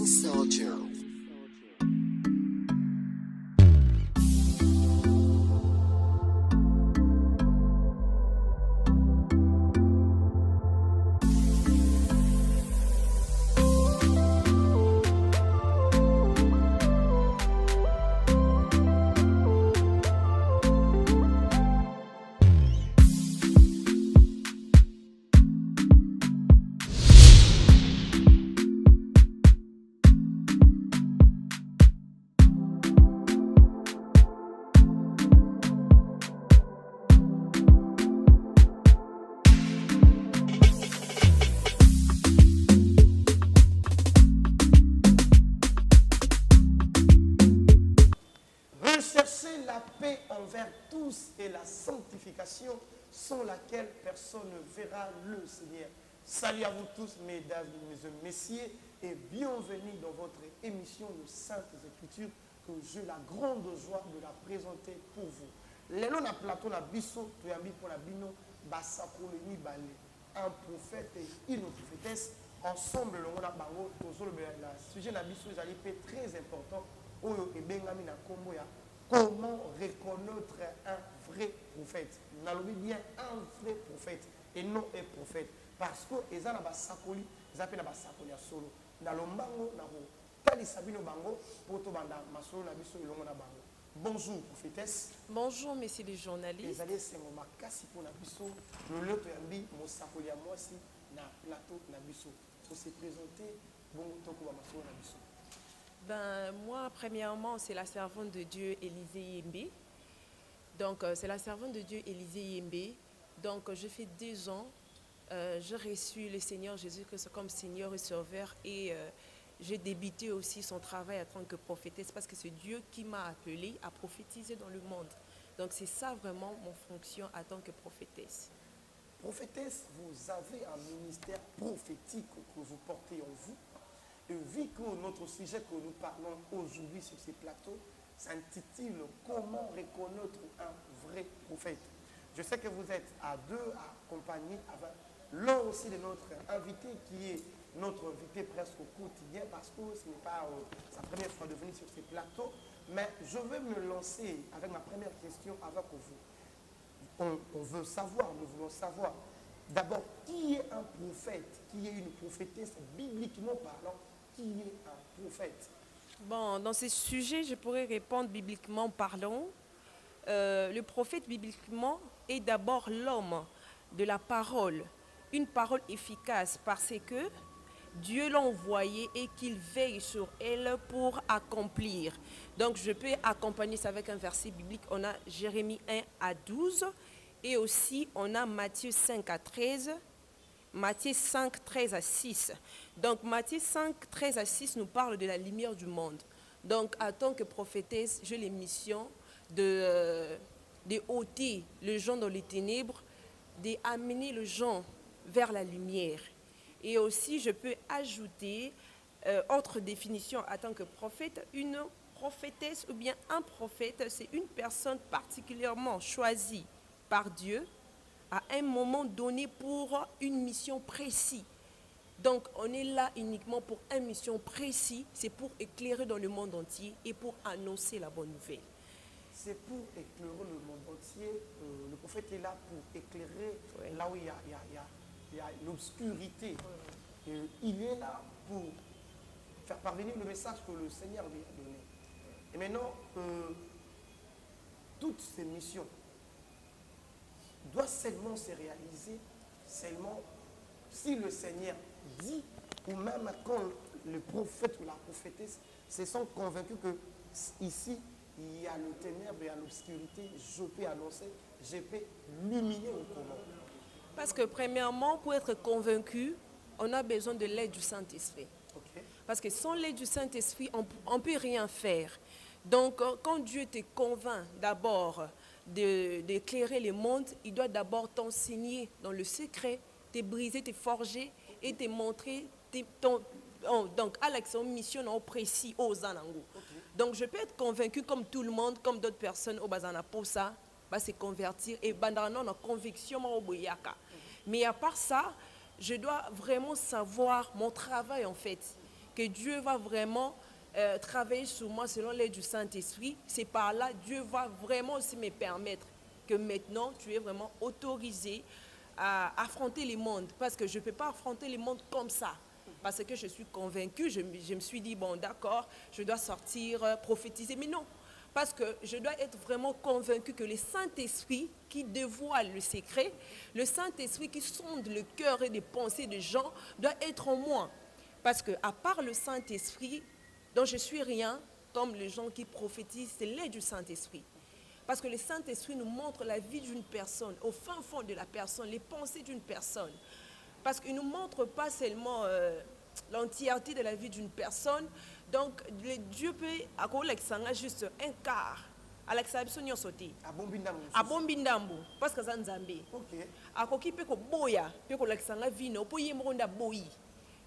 soldier. Rechercher la paix envers tous et la sanctification sans laquelle personne ne verra le Seigneur. Salut à vous tous, mesdames et messieurs, et bienvenue dans votre émission de Saintes Écritures que j'ai la grande joie de la présenter pour vous. Lelo na plateau na biso, toyambi pour la bino, basakolo mibale, un prophète et une prophétesse, ensemble le mona bango, tozolo la sujet na biso, ils allaient très important. Oyo ebengami na kombo ya comment reconnaître un vrai prophète. Nalobi bien un vrai prophète et non un prophète. Parce que eza na basakoli, eza pe na basakoli ya solo. Nalombango na ko talisa bino bango poto banda masolo na biso ilongo na bango. Bonjour prophétesse. Bonjour messieurs les journalistes. Ezali sengo makasi po na biso le leto yambi mosakoli ya mwasi na plateau na biso. Pour se présenter bongo toko ba masolo na biso. Ben, moi, premièrement, c'est la servante de Dieu, Élisée Yembe. Donc, c'est la servante de Dieu, Élisée Yembe. Donc, je fais 2 ans. J'ai reçu le Seigneur Jésus-Christ comme Seigneur et Sauveur. Et j'ai débuté aussi son travail en tant que prophétesse parce que c'est Dieu qui m'a appelée à prophétiser dans le monde. Donc, c'est ça vraiment mon fonction en tant que prophétesse. Prophétesse, vous avez un ministère prophétique que vous portez en vous. Et vu que notre sujet que nous parlons aujourd'hui sur ces plateaux s'intitule « Comment reconnaître un vrai prophète ?» Je sais que vous êtes à deux, accompagnés avec l'un aussi de notre invité qui est notre invité presque au quotidien parce que ce n'est pas sa première fois de venir sur ces plateaux. Mais je vais me lancer avec ma première question avec vous. On veut savoir, nous voulons savoir d'abord qui est un prophète, qui est une prophétesse bibliquement parlant. Qui est un prophète? Bon, dans ce sujet, je pourrais répondre bibliquement parlant. Le prophète bibliquement est d'abord l'homme de la parole, une parole efficace parce que Dieu l'a envoyé et qu'il veille sur elle pour accomplir. Donc je peux accompagner ça avec un verset biblique. On a Jérémie 1 à 12 et aussi on a Matthieu 5 à 13. Matthieu 5, 13 à 6. Donc Matthieu 5, 13 à 6 nous parle de la lumière du monde. Donc en tant que prophétesse, j'ai les missions de ôter les gens dans les ténèbres, d'amener les gens vers la lumière. Et aussi, je peux ajouter, autre définition en tant que prophète, une prophétesse ou bien un prophète, c'est une personne particulièrement choisie par Dieu à un moment donné pour une mission précise. Donc, on est là uniquement pour une mission précise, c'est pour éclairer dans le monde entier et pour annoncer la bonne nouvelle. C'est pour éclairer le monde entier. Le prophète est là pour éclairer là où il y a l'obscurité. Il est là pour faire parvenir le message que le Seigneur lui a donné. Et maintenant, toutes ces missions doit seulement se réaliser seulement si le Seigneur dit, ou même quand le prophète ou la prophétesse se sont convaincus que ici il y a le ténèbre et l'obscurité, je peux annoncer, je peux luminer au comment. Parce que premièrement, pour être convaincu, on a besoin de l'aide du Saint-Esprit. Okay. Parce que sans l'aide du Saint-Esprit, on ne peut rien faire. Donc, quand Dieu te convainc d'abord d'éclairer le monde, il doit d'abord t'enseigner dans le secret, te briser, te forger et te montrer donc à l'action mission précis aux Zanango. Donc je peux être convaincu comme tout le monde, comme d'autres personnes au Bazana pour ça, va se convertir et bandana na conviction au boyaka. Mais à part ça, je dois vraiment savoir mon travail en fait. que Dieu va vraiment travailler sur moi selon l'aide du Saint-Esprit, c'est par là Dieu va vraiment aussi me permettre que maintenant tu es vraiment autorisé à affronter les mondes. Parce que je ne peux pas affronter les mondes comme ça. Parce que je suis convaincue, je me suis dit, bon d'accord, je dois sortir, prophétiser. Mais non, parce que je dois être vraiment convaincue que le Saint-Esprit qui dévoile le secret, le Saint-Esprit qui sonde le cœur et les pensées des gens doit être en moi. Parce que à part le Saint-Esprit, dont je suis rien, comme les gens qui prophétisent, c'est l'aide du Saint-Esprit. Parce que le Saint-Esprit nous montre la vie d'une personne, au fin fond de la personne, les pensées d'une personne. Parce qu'il ne nous montre pas seulement l'entièreté de la vie d'une personne. Donc, Dieu peut avoir juste un quart. Abombindambo, parce que c'est Nzambe. Akoki peut boya, peut kolakisanga vino, peut yemronda boyi.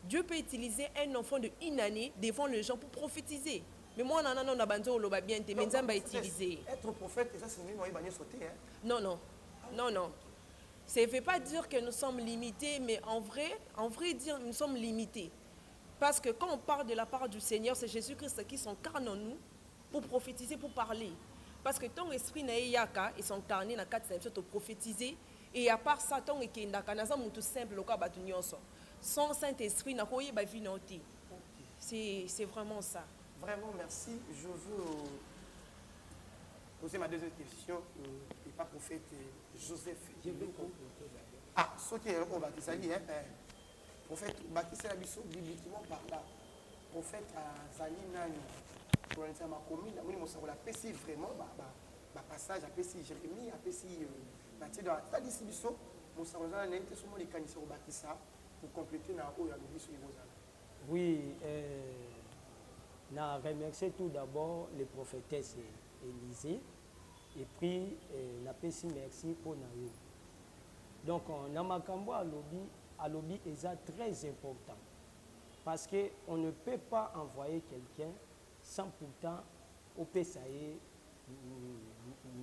Dieu peut utiliser un enfant de une année devant les gens pour prophétiser. Mais moi, on a besoin de bien, mais Nzamba utiliser. Être prophète, ça c'est mieux, il sauter. Non, non, non, non. Ça ne veut pas dire que nous sommes limités, mais en vrai dire, nous sommes limités. Parce que quand on parle de la part du Seigneur, c'est Jésus-Christ qui s'incarne en nous pour prophétiser, pour parler. Parce que ton esprit n'a yaka et s'incarne dans la carte de prophétiser. Et à part ça, ton ekendaka naza mutu simple loka batu nyonso. Sans Saint-Esprit n'a koye ba vie noti. C'est vraiment ça. Vraiment merci. Je veux poser ma deuxième question et pas prophète Joseph. Ah, ce qui est au Bakisali, prophète Bakisali Bisso bibliquement par là. Prophète Zali Nani. Pour l'instant, ma commune, la PCI vraiment, passage à PCI Jérémie, à PCI Mathieu dans la distribution, mon salon a été sur les canisses au Bakissa pour compléter la haut et la mission de Oui, je remercie tout d'abord les prophétesses Élisée et puis la PCI merci pour nous. Donc, dans ma cambo à lobby est très important parce qu'on ne peut pas envoyer quelqu'un sans pourtant au PSAE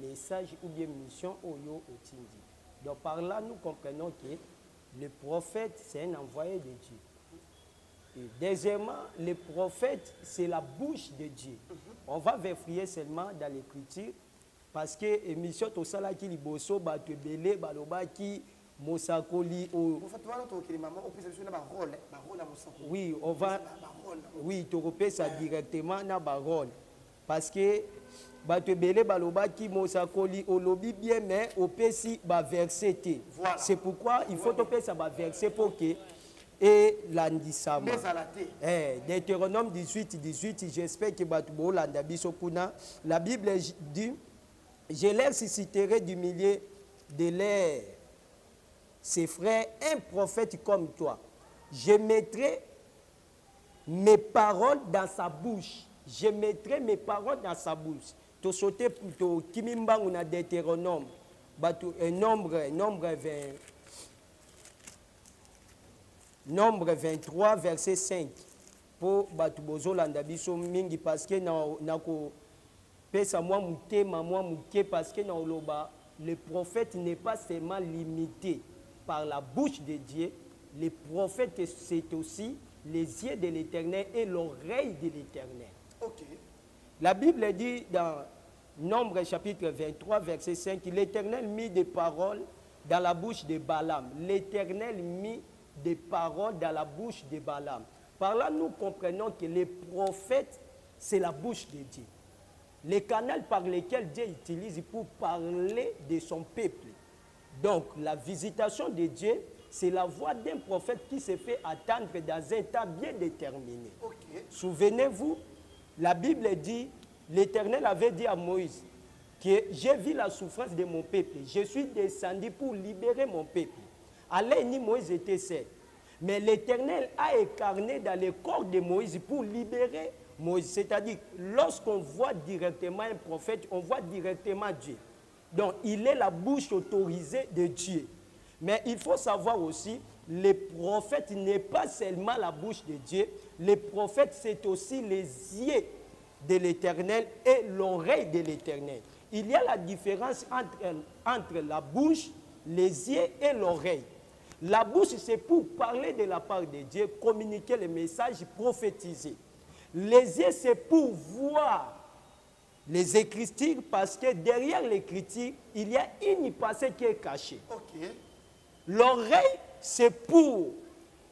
message ou bien mission au yo au Tindi. Donc par là, nous comprenons que le prophète, c'est un envoyé de Dieu. Et deuxièmement, le prophète, c'est la bouche de Dieu. On va vérifier seulement dans l'écriture parce que mission to sala ki liboso ba te belé baloba ki mosakoli o oui, on va oui, tu repères ça directement dans parole parce que ba te belé baloba ki mosakoli o lobi bien mais au pesi ba verset. C'est pourquoi il faut topé ça ba verset pour que et l'andisama. Deutéronome 18, j'espère que Batoubo l'andabiso kuna. La Bible dit, je leur susciterai du milieu de l'air ses frères, un prophète comme toi. Je mettrai mes paroles dans sa bouche. Je mettrai mes paroles dans sa bouche. Tu sauter pour Kimimba ou na Deutéronome. Nombre 23, verset 5. Pour Batubozo Landabiso Mingi, parce que nako pesa moi mouké parce que le prophète n'est pas seulement limité par la bouche de Dieu. Le prophète, c'est aussi les yeux de l'Éternel et l'oreille de l'Éternel. Okay. La Bible dit dans Nombre chapitre 23, verset 5, l'Éternel mit des paroles dans la bouche de Balaam. L'Éternel mit des paroles dans la bouche de Balaam. Par là, nous comprenons que les prophètes, c'est la bouche de Dieu. Les canaux par lesquels Dieu utilise pour parler de son peuple. Donc, la visitation de Dieu, c'est la voix d'un prophète qui se fait attendre dans un temps bien déterminé. Okay. Souvenez-vous, la Bible dit, l'Éternel avait dit à Moïse que j'ai vu la souffrance de mon peuple. Je suis descendu pour libérer mon peuple. Alors, Moïse était seul. Mais l'Éternel a incarné dans le corps de Moïse pour libérer Moïse. C'est-à-dire, lorsqu'on voit directement un prophète, on voit directement Dieu. Donc, il est la bouche autorisée de Dieu. Mais il faut savoir aussi, le prophète n'est pas seulement la bouche de Dieu. Le prophète, c'est aussi les yeux de l'Éternel et l'oreille de l'Éternel. Il y a la différence entre la bouche, les yeux et l'oreille. La bouche, c'est pour parler de la part de Dieu, communiquer les messages, prophétiser. Les yeux, c'est pour voir les Écritures, parce que derrière l'Écriture, il y a une pensée qui est cachée. Ok. L'oreille, c'est pour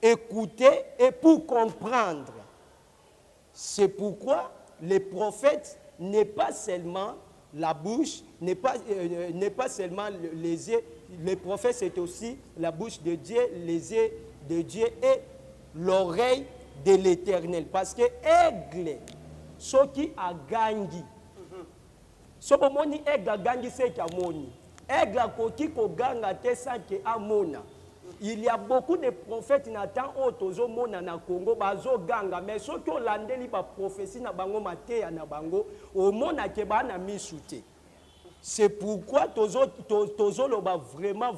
écouter et pour comprendre. C'est pourquoi les prophètes n'est pas seulement la bouche, n'est pas seulement les yeux. Les prophètes, c'est aussi la bouche de Dieu, les yeux de Dieu et l'oreille de l'Éternel. Parce que aigle, ce qui a gagné, ce qui a gagné, c'est qu'il a moni. Aigle a koki ko ganga te sans que amona. Il y a beaucoup de prophètes n'attend autozo mona na Congo bazo ganga, mais ceux qui ont landeli ba prophétie na bango mateya na bango au mona ke ba na misute. C'est pourquoi tozo loba vraiment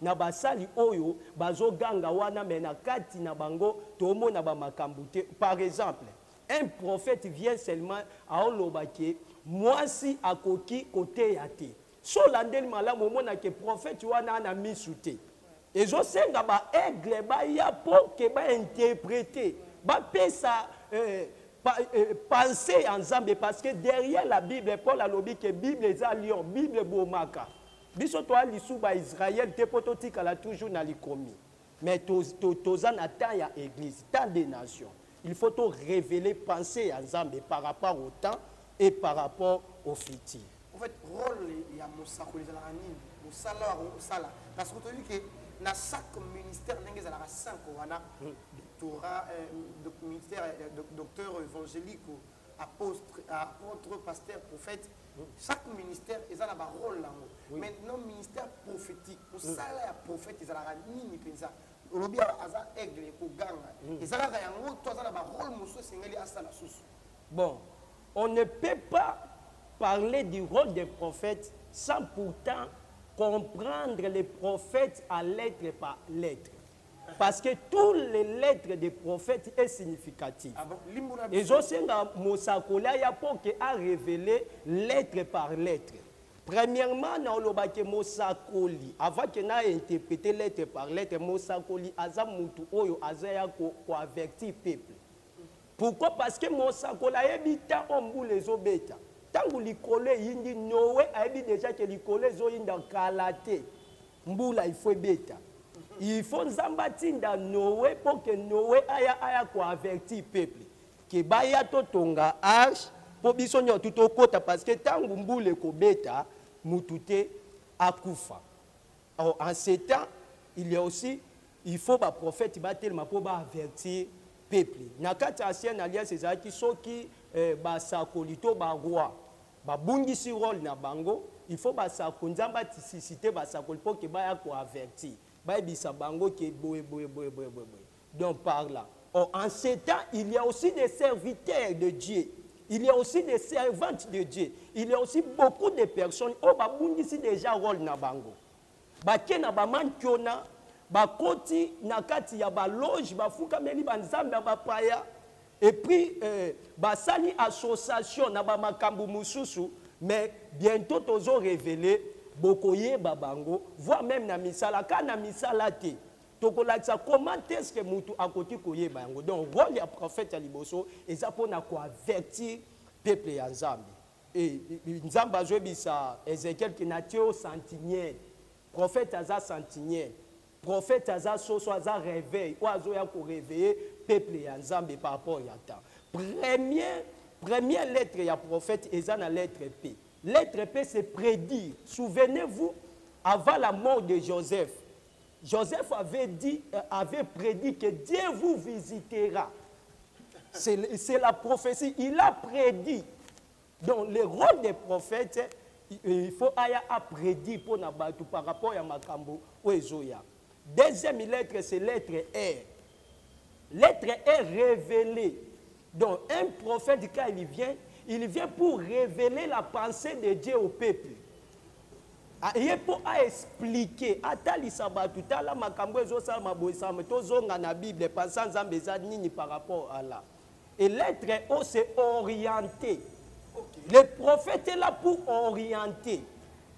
na basali oyo bazo ganga wana mena kati na bango to mona ba makambute. Par exemple, un prophète vient seulement à oloba ke moi si akoki côté yate. So landeli malamu mona ke prophète wana na misute. Et je sais que l'aigle il y a pour que interpréter, ça penser ensemble parce que derrière la Bible, Paul a dit que la Bible est à Lyon, la Bible est bomaka. Biso toi l'Isouba Israël, te pototique a toujours dans les commis. Mais tozan attend ya église, tant des nations. Il faut tout révéler, penser ensemble par rapport au temps et par rapport au futur. En fait, rôle il y a Moussako les Alanines, Moussala ou Moussala. Parce que tu dis que dans chaque ministère, il y a 5 doctorat, ministère, docteur évangélique, apôtre, pasteur, prophète. Chaque ministère, il y a un rôle là. Maintenant, ministère prophétique, pour ça, il y a prophète, il y a un nini pensa. Il y a un aigle, il y a un rôle, bon, on ne peut pas parler du rôle des prophètes sans pourtant comprendre les prophètes à lettre par lettre. Parce que toutes les lettres des prophètes sont significatives. Et je sais que Mosakola y a pour qu'il a révélé lettre par lettre. Premièrement, dans le Mosakoli, avant qu'il ait interprété lettre par lettre, Mosakoli a mutu oyo azaya ko avertir peuple. Pourquoi? Parce que Mosakola habita ombu les obeta. Tant que l'icole yindi Noé a dit déjà que l'icole zoyinda kalate. Mbula il faut beta. Il faut zambatinda Noé pour que Noé aya ko avertir peuple. Que baya to tonga arche pour bisonyo tout kota parce que tant que mbule ko beta mutute akufa. Alors en ces temps, il y a aussi il faut ba prophète ba tellement pour ba avertir peuple. Nakati ancienne alliance ezaki soki ba sakolito ba roi. Ba bungisi rôle na bango, il faut ba sakonzamba tisicité ba sakol pour que ba ya ko avertir. Ba bisa bango ke boye. Donc par là. Or, en ces temps, il y a aussi des serviteurs de Dieu. Il y a aussi des servantes de Dieu. Il y a aussi beaucoup de personnes qui ont déjà rôle na bango. Baké na ba mankiona, ba koti na kati ya ba loge, ba fuka meli banzambe ba paya. Et puis, basali association na ba makambu mususu, mais bientôt tozo révélé bokoye babango, voire même na misala ka na misala te. Tokolakisa comment est-ce que mutu akoti koye bango. Donc rôle ya prophète ya liboso eza pona ko avertir peuple ya Nzambe. Et Nzambe azobisa Ézéchiel ki na tio sentinelle. Prophète aza sentinelle. Prophète aza soso aza réveil ou azo ya ko réveiller peuple ya Nzambe par rapport ya temps. Première lettre ya prophète eza na lettre P. Lettre P c'est prédire. Souvenez-vous avant la mort de Joseph. Joseph avait prédit que Dieu vous visitera. C'est la prophétie. Il a prédit. Donc, le rôle des prophètes, il faut prédire pour Nabatu par rapport à Makambo ou Ezoya. Deuxième lettre, c'est lettre R. Lettre R révélée. Donc, un prophète, quand il vient pour révéler la pensée de Dieu au peuple. Il faut expliquer. Par rapport à là. Et l'être O, c'est orienté. Okay. Le prophète est là pour orienter.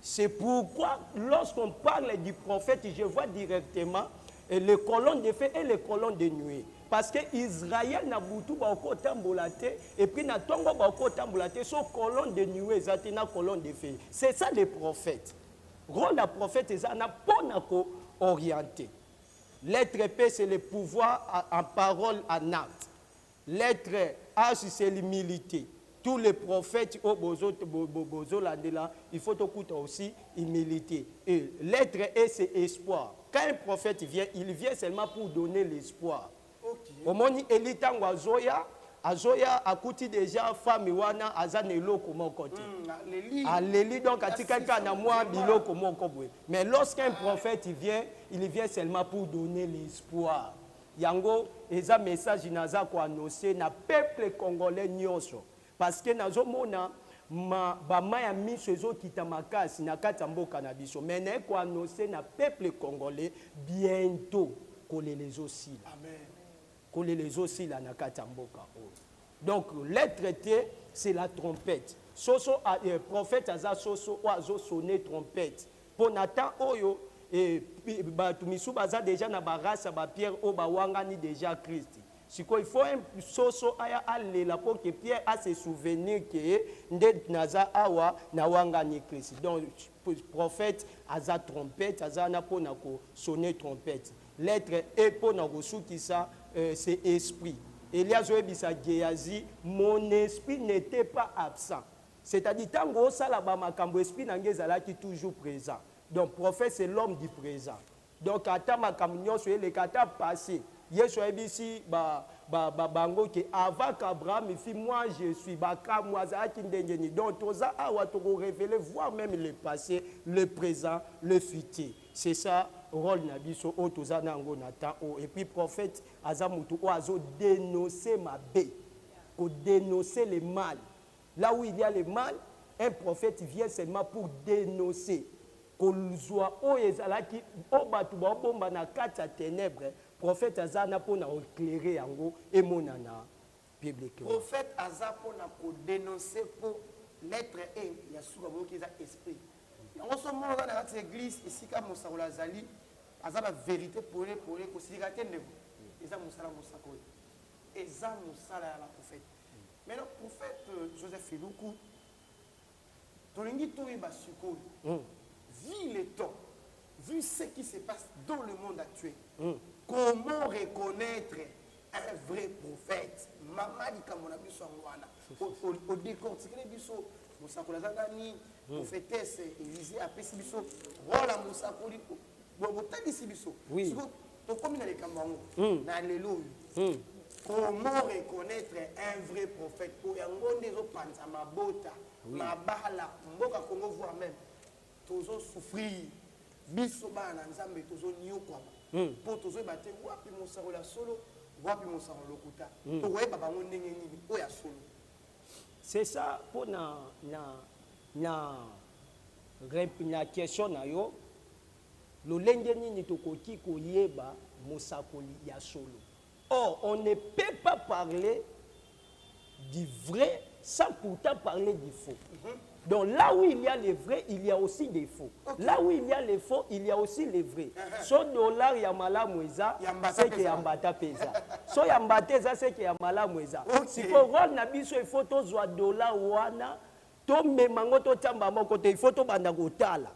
C'est pourquoi, lorsqu'on parle du prophète, je vois directement et les colonnes de feu et les colonnes de nuit. Parce que Israël n'a boutou ba ko tambola te et puis na tongo ba ko tambola te so colonne de nuit ezati na colonne de feu. C'est ça les prophètes. Rôle la prophète eza na pona ko orienté. L'être P c'est le pouvoir en parole en acte. L'être H c'est l'humilité. Tous les prophètes au bozo landela, il faut écouter aussi humilité. Et l'être E c'est espoir. Quand un prophète vient, il vient seulement pour donner l'espoir. Au moment où Eli tango azoya akuti déjà femme wana azanelo comment côté. Aleli donc atika kana moi biloko moko boye. Mais lorsqu'un prophète il vient seulement pour donner l'espoir. Yango eza message naza ko annoncer na peuple congolais nyonso parce que nazomona bama ya miso ezokita makasi na kati ya mboka na biso mais na ko annoncer na peuple congolais bientôt kolele ezosila. Amen. Kolele ezosila na kati ya mboka oyo. Donc l'être T c'est la trompette. Soso prophète aza soso oazo sonner trompette. Pour Nathan oyo et batumisu baza déjà na barasa ba Pierre o ba wangani déjà Christ. Siko il faut un soso aya alela pour que Pierre a se souvenir que nde naza awa na wangani Christ. Donc prophète aza trompette aza na pona ko sonner trompette. L'être e pona ko sukisa c'est esprit. Elias Oebisa Geazi, mon esprit n'était pas absent. C'est-à-dire tango sala ba makambo esprit nangezala qui toujours présent. Donc, prophète, c'est l'homme du présent. Donc, quand ma camion sur les kata passé, Yesu ebisi bango que avant qu'Abraham fit moi je suis baka moi za kindengeni. Donc, toza awa to révéler voir même le passé, le présent, le futur. C'est ça rôle na biso o toza nango na temps et puis prophète azamutu o azo dénoncer ma bé, ko dénoncer le mal. Là où il y a le mal, un prophète vient seulement pour dénoncer. Koluzwa o ezalaki o batu ba bomba na kati ya ténèbres prophète azana pona éclairer yango emonana publiquement. Prophète aza pona ko dénoncer pour l'être et ya suka boki za esprit. Yango so mo na kati église isika mosakola zali aza la vérité pour ko sika tende eza mosala mosako eza mosala ya la prophète. Mais le prophète Joseph Filoukou tolingi toyi ba sikoyo. Vu le temps, vu ce qui se passe dans le monde actuel, comment reconnaître un vrai prophète? Maman dit comme on a vu son wana. Au décortiquer biso, Mousakola Zangani, prophétesse Élisée a pris biso, rola Moussakoli, botali biso. Oui. Donc comme il a les camarades, n'alléluia. Comment reconnaître un vrai prophète? Pour yango nezo panza mabota, mabala, mboka Congo voire même. Tozo souffrir biso bana nzambe tozo nyokwa po tozo baté wapi mosakola solo wapi mosakola lokuta to weba bango ndenge nini oya solo. C'est ça pour na question na yo lolenge nini tokoki koyeba mosakoli ya solo. Or on ne peut pas parler du vrai sans pourtant parler du faux. Donc là où il y a les vrais, il y a aussi des faux. Okay. Là où il y a les faux, il y a aussi les vrais. So dollar yamala mweza, c'est que yambata pesa. So yambata c'est que yamala mweza. Si pour rôle na biso il faut tozwa dollar wana, to memango to tamba moko te il faut to banda ko tala.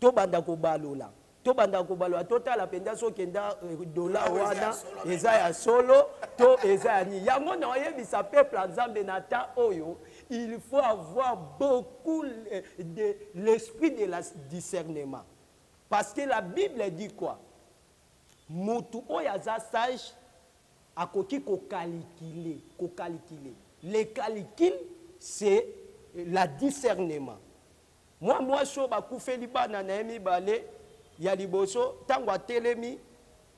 To banda ko balola. To banda ko balola to tala penda so kenda dollar wana eza ya solo to eza ni. Yango na yebisa peuple nzambe na ta oyo. Il faut avoir beaucoup de l'esprit de la discernement. Parce que la Bible dit quoi? Mutu oyaza sage akoki ko calculer. Le calcul, c'est la discernement. Moi, so bakufeli bana na emi bale ya liboso tango atelemi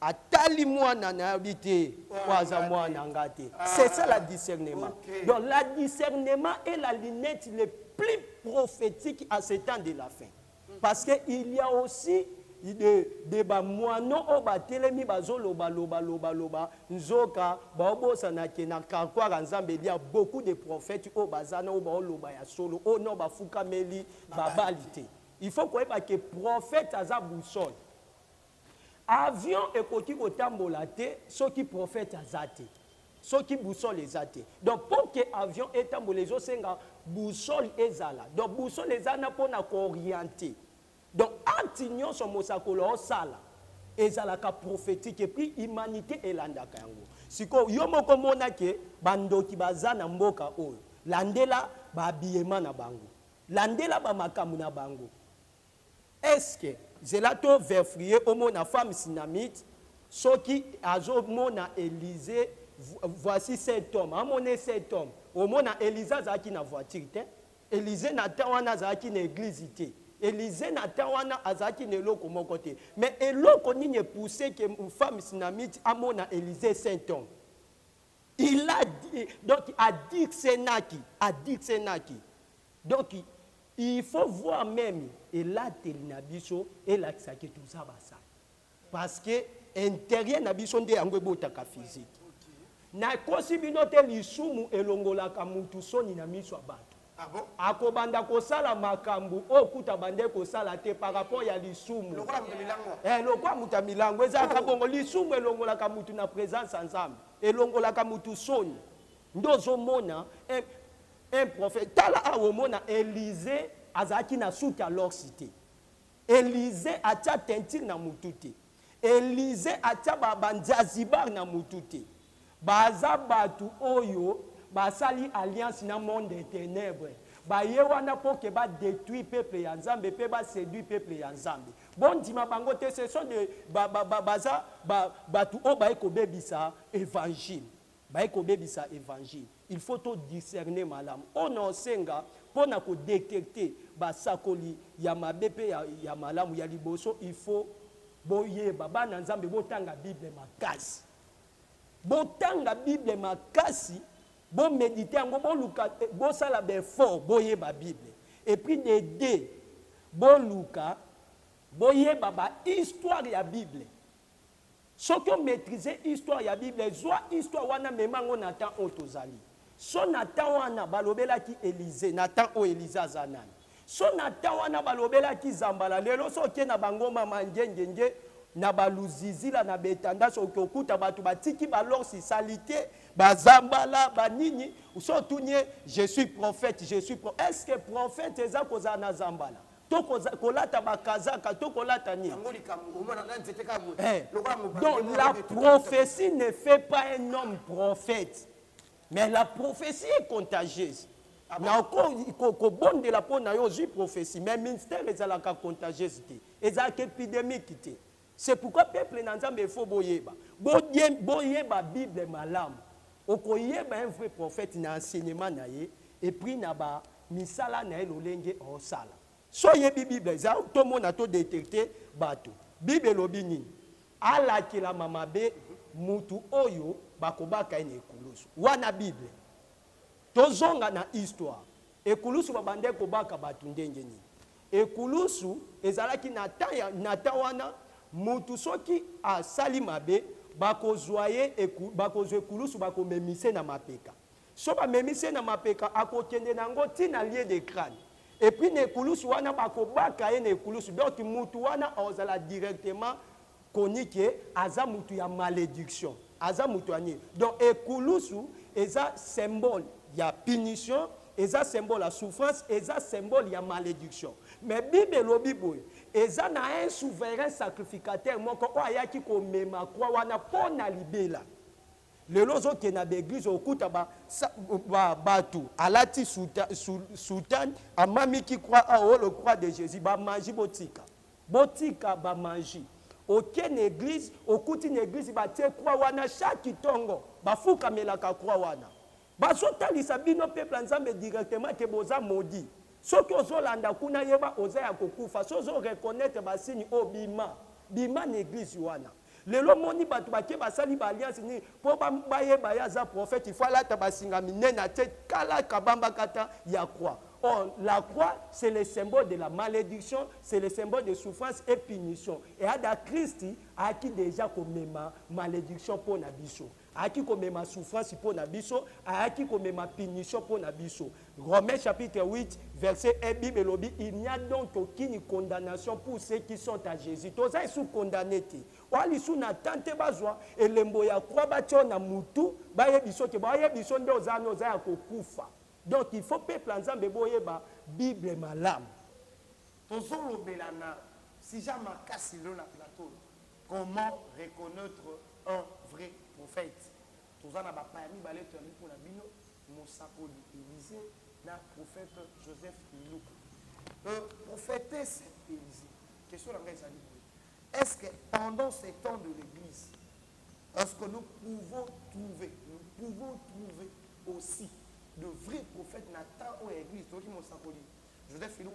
atali mwana na habité kwaza mwana ngate. C'est ça la discernement. Okay. Donc la discernement est la lunette le plus prophétique à ce temps de la fin. Parce que il y a aussi de ba moano o ba telemi bazo loba nzoka ba obosa na kena kakwa nzambe il y a beaucoup de prophètes o bazana o ba loba ya solo o no ba fukameli ba balite. Il faut qu'on ait que prophète aza boussole. avion ekoki kotambola te soki prophète aza te soki boussole eza te donc pour que avion etambola ezosenga boussole ezala donc boussole eza na mpona kooriente donc acte nyonso mosakolo osala ezalaka prophétique et puis humanité elandaka yango sikoyo yo moko monake bandoki baza na mboka oyo landela bahabillema na bango landela bamakambo na bango est-ce que zela to verfrier omona femme sinamite soki azomona Élysée voici cet homme amone cet homme omona Élysée azalaki na voiture te Élysée na temps wana azalaki na église te Élysée na temps wana azalaki na eloko moko te mais eloko nini epoussé que femme sinamite amona Élysée saint homme il a dit donc a dit senaki donc il faut voir même et là telinabiso et là ça que tout ça va ça parce que intérieur na biso nde yango ebotaka physique na kosi bino te lisumu elongolaka mutu soni na miso ya bato akobanda kosala makambo okuta bande kosala te par rapport ya lisumu lokwa mutu ya milango ezalaka bongo lisumu elongolaka mutu na présence ya nzambe elongolaka mutu soni nde ozomona un prophète tala awa omona Élysée azalaki na suki alors cité Élysée atia tentire na mutu te Élysée atia banzazibar na mutu te baza batu oyo basali alliance na monde des ténèbres baye wana po ke ba détruire peuple ya nzambe pe ba séduire peuple ya nzambe bondima bango te ce sont de baza batu o baye kobebisa évangile il faut to discerner malamu ono senga pona ko détecter basakoli ya mabepe ya malamu ya liboso il faut boyeba bana nzambe botanga bible makasi bon méditer yango boluka bosala befort boyeba bible et puis de deux boluka boyeba ba histoire ya bible soki on maîtriser histoire ya bible zwa histoire wana memango na temps otozali so na temps wana balobelaki Élysée na temps o Élysée azanani so na temps wana balobelaki Zambala lelo soki na bangoma mangengenje na baluzizila na betanda soki okuta batu batiki balor si salité bazambala banini sotunye je suis prophète est-ce que prophète eza kozala na zambala to kolata bakazaka to kolata nini donc la prophétie ne fait pas un homme prophète mais la prophétie est contagieuse na kobondela mpo na yo ozwi prophétie mais ministère ezalaka contagieuse te ezalaka épidémique te c'est pourquoi peuple na nzambe faut boyeba bible malamu okoyeba un vrai prophète na enseignement na ye et puis na ba misala na ye lolenge osala so yebi bible za to mona to détecter bato bible lobi nini alakila mamabe mutu oyo bakobaka ene ekulusu wana bible tozonga na histoire ekulusu babande kobaka bato ndenge nini ekulusu ezalaki na ta wana mutu soki asali mabe bakozwa ekulusu bakomemise na mapeka so bamemise na mapeka akokende nango ntina lieu de crâne et puis na ekulusu wana bakobaka ye na ekulusu donc mutu wana ozala directement koni ke aza mutu ya malédiction aza mutu ani donc ekulusu eza symbole ya punition eza symbole ya souffrance eza symbole ya malédiction mais bible lobi boye eza na un souverain sacrificateur moko oyo ayaki komema kwa wana mpo na libela lelo ozokende na baeglise okuta bato alati soutane amamiki croix aoyo le croix de Jésus bamangi botika bamangi okende église okuti na église batie croix wana chaque tongo bafukamelaka croix wana bazotalisa bino peuple ya nzambe directement ke boza maudit soki ozolanda kuna yeba oza ya kokufa so ozoreconnaître basini oyo bima na église wana lelo moni bato bake basali baalliance nini mpo bayeba ye aza prophète ifo alata basinga minene ate kala kabamba kata ya croix Or, la croix, c'est le symbole de la malédiction, c'est le symbole de souffrance et punition. Et à Christ, a qui déjà comme ma malédiction pour Nabiso, a qui comme ma souffrance pour Nabiso, a qui comme ma punition pour Nabiso. Romains chapitre 8, verset 1, Bible lobby, il n'y a donc aucune condamnation pour ceux qui sont à Jésus. Tous ceux qui sont condamnés. Wali sous n'attente bazwa, et l'emboya croix battion na mutu, baye biso ke baye biso ndo zano za kokufa. Donc il faut peuple ensemble boyeba Bible malam. Tozolo belana, si jamais casse le na plateau, comment reconnaître un vrai prophète? Tozana ba parmi balete pour la bino, Mosakoli Élisée, na prophète Joseph Iloukou. Prophétesse Élisée. Question la est-ce que pendant ces temps de l'Église, est-ce que nous pouvons trouver aussi de vrais prophètes Nathan ou Église? Joseph Philippe,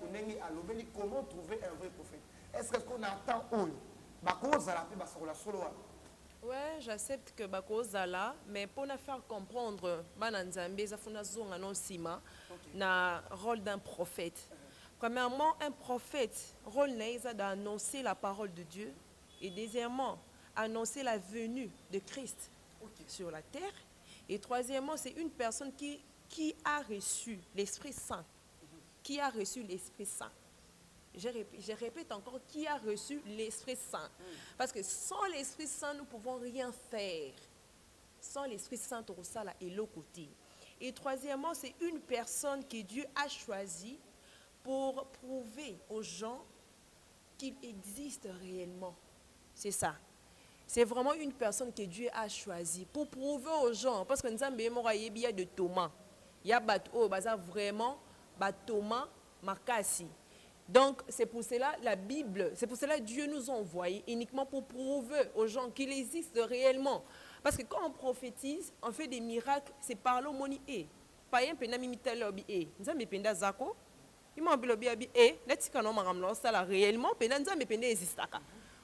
comment trouver un vrai prophète? Est-ce qu'on attend Oui, j'accepte que Bakozala, mais pour nous faire comprendre, na rôle d'un prophète. Premièrement, un prophète, rôle d'annoncer la parole de Dieu, et deuxièmement, annoncer la venue de Christ sur la terre. Et troisièmement, c'est une personne qui a reçu l'Esprit Saint. Qui a reçu l'Esprit Saint. Je répète encore, qui a reçu l'Esprit Saint. Parce que sans l'Esprit Saint, nous ne pouvons rien faire. Sans l'Esprit Saint, on ça là et l'autre côté. Et troisièmement, c'est une personne que Dieu a choisie pour prouver aux gens qu'il existe réellement. C'est ça. C'est vraiment une personne que Dieu a choisie pour prouver aux gens. Parce que nous avons bien de Thomas. Il y a vraiment Thomas Makassi. Donc, c'est pour cela la Bible, c'est pour cela Dieu nous a envoyés uniquement pour prouver aux gens qu'il existe réellement. Parce que quand on prophétise, on fait des miracles, c'est par l'homonie. Par exemple, nous avons penda zako. Réellement,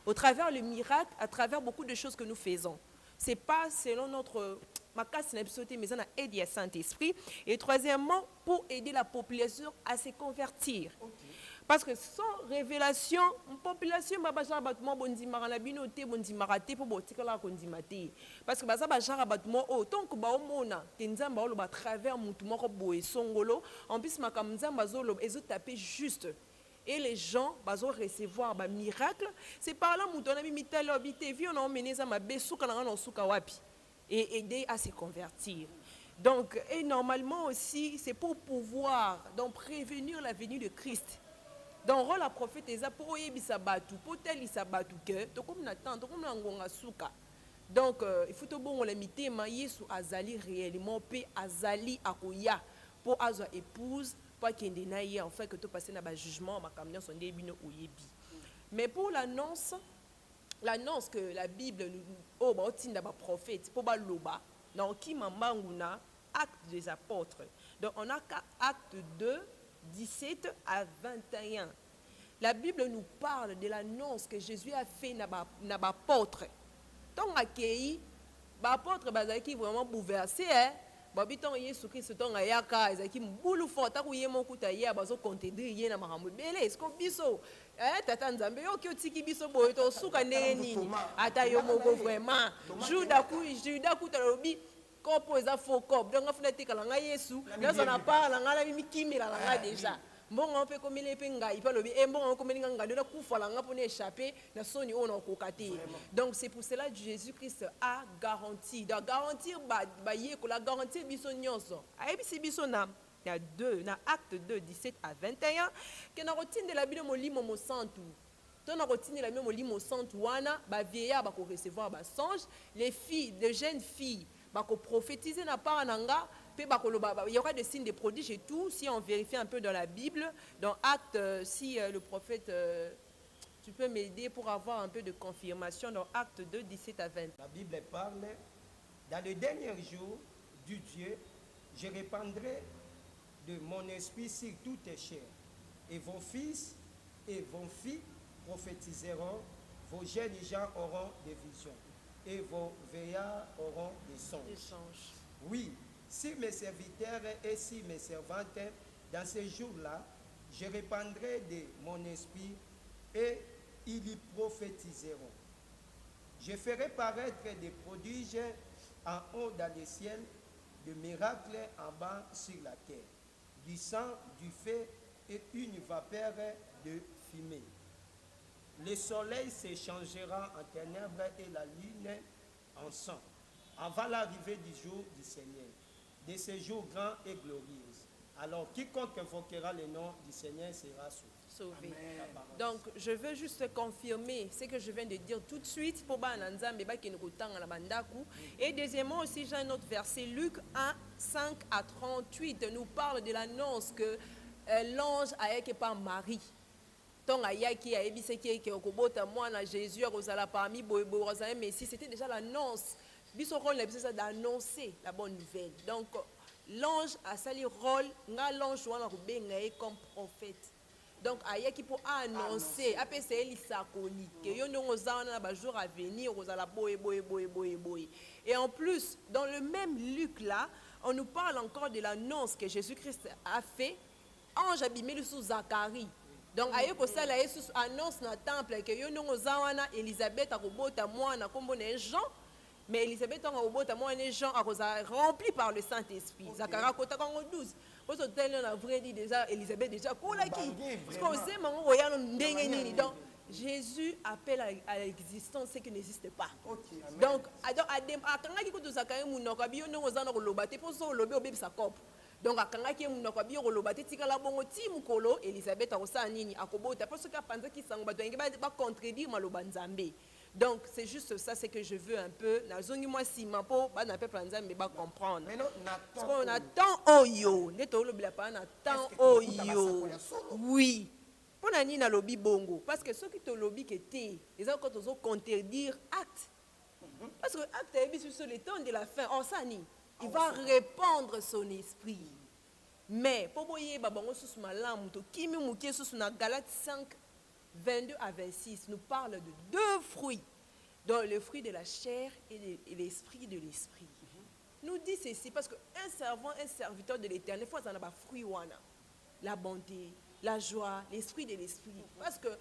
au travers le miracle, à travers beaucoup de choses que nous faisons. Ce n'est pas selon notre mais on a aidé le Saint-Esprit. Et troisièmement, pour aider la population à se convertir. Parce que sans révélation, la population va pas battement bondimara na binoté bondimara te pour botikala kondimate. Parce que baza bajara battement oh tant que ba omona kenzamba lo ba travers mutu moko boye songolo en plus makamzamba zolo ezo taper juste. Et les gens bazo recevoir ba miracle, c'est par là mutu na bimitalo bité vi on a emmené ça ma besuka na na suka wapi et aider à se convertir. Donc et normalement aussi c'est pour pouvoir donc prévenir la venue de Christ. Donc, rôle la prophète est pour yebisa batu, pour tel isabatu que, to comme Nathan, to comme ngonga suka. Donc, il faut que bon la mité ma Yesu azali réellement pe azali akoya pour azo épouse pour qu'il y ait en fait que tu passes dans le jugement ma camion son débino ou yebi. Mais pour l'annonce que la Bible nous oh ba otinda ba prophète pour ba loba dans qui mamanguna acte des apôtres. Donc on a acte 2 17 à 21. La Bible nous parle de l'annonce que Jésus a fait na apôtre. Tant accueilli, apôtre bazaki vraiment bouleversé babiton Yesu Christ ton ayaka ezaki mbulu fota ku yemo kutaya bazo contender ye na mahambo bele esko biso tata nzambe yo ki otiki biso boyo to suka ndenge nini ata yo moko vraiment juda ku talobi kopo eza faux cop donc afuna tikala nga Yesu nazo na parla nga na mikimira la nga déjà mbongo mpe komele pe ngai pa lobi mbongo komeli nga ndo na kufala nga pour échapper na soni on okokati. Donc c'est pour cela que Jésus-Christ a garanti de garantir ba yeko la garantir biso nyonso ayebi biso na il y a deux na acte 2 17 à 21 que na routine de la Bible molimo mo santu. Dans la routine de la Bible molimo santu wana ba vieillard ba ko recevoir ba songe les jeunes filles ba ko prophétiser na part nanga. Il y aura des signes, des prodiges et tout. Si on vérifie un peu dans la Bible, dans Actes, si le prophète, tu peux m'aider pour avoir un peu de confirmation dans Actes 2, 17 à 20. La Bible parle, dans le dernier jour du Dieu, je répandrai de mon esprit sur toutes les chairs. Et vos fils et vos filles prophétiseront, vos jeunes gens auront des visions, et vos veillards auront des songes. Oui. Si mes serviteurs et si mes servantes Dans ces jours-là, je répandrai de mon esprit et ils y prophétiseront. Je ferai paraître des prodiges en haut dans les ciels, de miracles en bas sur la terre, du sang, du feu et une vapeur de fumée. Le soleil se changera en ténèbres et la lune en sang, avant l'arrivée du jour du Seigneur, de ce jour grand et glorieux. Alors, quiconque invoquera le nom du Seigneur sera sauvé. Donc, je veux juste confirmer ce que je viens de dire tout de suite pour et deuxièmement aussi, j'ai un autre verset, Luc 1, 5 à 38, nous parle de l'annonce que l'ange a été par Marie. Donc, Jésus parmi Messie, c'était déjà l'annonce. D'annoncer la bonne nouvelle. Donc, l'ange a sali rôle, l'ange comme prophète. Donc, ayaki pour annoncer, c'est l'isakoni, que yon na jour à venir, et en plus, dans le même Luc là, on nous parle encore de l'annonce que Jésus-Christ a fait, ange abimé sous Zacharie. Donc, ayeko sala Yesus annonce na temple que yon na Elisabeth a robota mwana kombo na Jean. Mais Elisabeth a été rempli par le Saint-Esprit. Zacharie 12. Parce que vrai dit déjà Elisabeth déjà donc Jésus appelle à l'existence ce qui n'existe pas. Donc donc akangaki munoko bi rolobate tikala bongo ti mukolo Elisabeth akosala nini akobota parce que panza ki sango bato ngi ba contredire maloba nzambe. Donc c'est juste ça, c'est que je veux un peu nazongi moi si mapo ba na peuple nzambe ba comprendre. Parce qu'on attend oyo, neto lobila pa na temps oyo. Oui. Pona ni na lobi bongo parce que ceux qui te lobby que té, les autres quand on contredire acte. Parce que acte est sur le temps de la fin. Oh ça ni il va répandre son esprit. Mais, pour vous voyez, Galates 5, 22 à 26, nous parle de deux fruits. Donc, le fruit de la chair et l'esprit de l'esprit. Nous dit ceci parce qu'un servant, un serviteur de l'éternel, il faut avoir un fruit. La bonté, la joie, l'esprit de l'esprit. Parce que,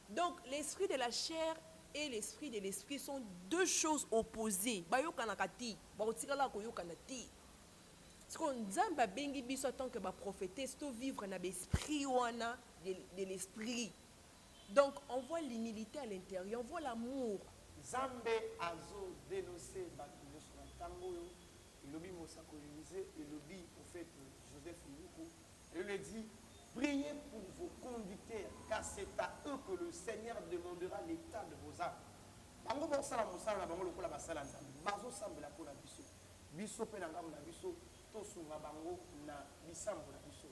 donc, l'esprit de la chair et l'esprit de l'esprit sont deux choses opposées. Parce qu'on Nzamba bengi biso tant que prophétesse to vivre na l'esprit de l'esprit. Donc on voit l'humilité à l'intérieur, on voit l'amour. Zambe azo dénoncer batino sur la tango il lobi mosako Élysée et lobi prophète Joseph Luku. Il le dit priez pour vos conducteurs car c'est à eux que le Seigneur demandera l'état de vos âmes. Bango bosala mosala bango lokola basala nzambe bazo sambela pour la biso. Biso pe na ngamu na biso to sunga bango na bisambo na biso.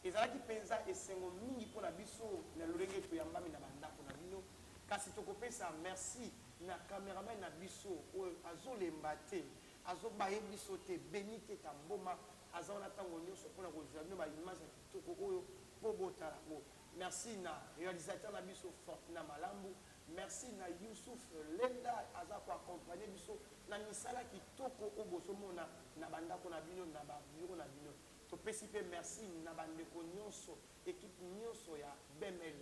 Ezalaki penza esengo mingi pour la biso na lolenge to yambami na bandako na bino kasi tokopesa merci na cameraman na biso oyo azolemba te azobaye biso te béni te tamboma azona tango nyonso mpona kozwa bino baimage ya kitoko oyo mpo botala ngo. Merci na réalisateur na biso Fortuna Malambu. Merci na Youssouf Lenda aza ko accompagner biso na misala kitoko obosomona na bandako na bino na ba bureau na bino. Topesi pe merci na bandeko nyonso équipe nyonso ya BML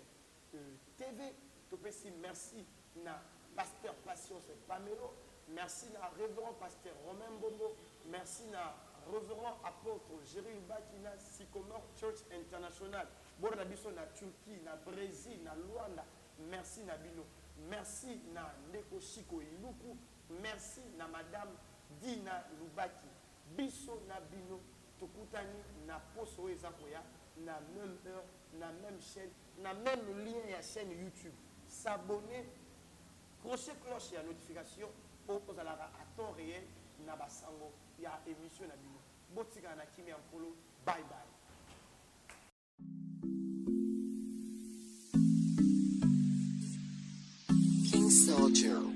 TV. Topesi merci na pasteur Patience Pamelo. Merci na révérend pasteur Romain Bombo. Merci na révérend apôtre Jérémy Bakina Sycomore Church International. Bon na biso na Turquie, na Brésil, na Luanda. Merci na bino. Merci na Ndeko Shiko Iluku. Merci na madame Dina Lubaki. Biso na bino tokutani na poso ezakoya na même heure, na même chaîne, na même lien ya chaîne YouTube. S'abonner, crochet cloche ya notification pour que à temps réel na basango ya émission na bino. Botika na kimi en follow. Bye bye. King Soldier.